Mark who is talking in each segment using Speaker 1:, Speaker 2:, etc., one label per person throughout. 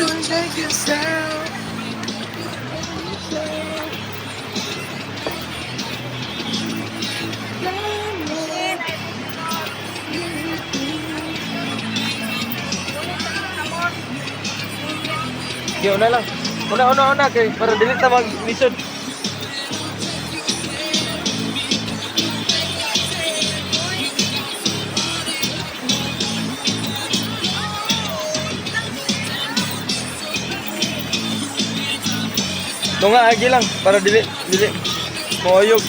Speaker 1: Don't take yourself.
Speaker 2: Sige, una lang. Una, kay para dili ta mag-lisod. Tunga agi lang para dili moyog.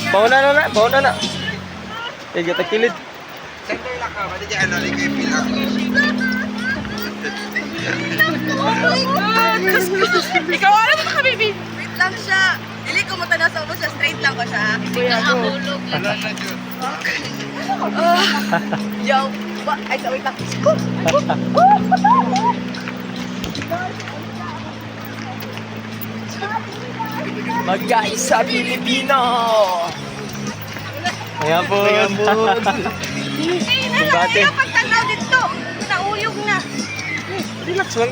Speaker 2: Pauna na. Kita kilid.
Speaker 3: Center lang ka, pwede dyan, ano, ligay pila.
Speaker 1: Oh my God! Ikaw, ano ba ka, baby?
Speaker 4: Wait lang siya. Dili ko mo tanaw sa ubo siya. Straight lang ko siya.
Speaker 1: Kuya ko.
Speaker 3: Wala na dyan.
Speaker 4: Yo. Ay, sa wait lang.
Speaker 1: Mag-isa Pilipino!
Speaker 2: Ayan po.
Speaker 4: Ay,
Speaker 2: Bate.
Speaker 4: nalaki na pagtanaw dito. Nauyog na.
Speaker 2: Relax lang.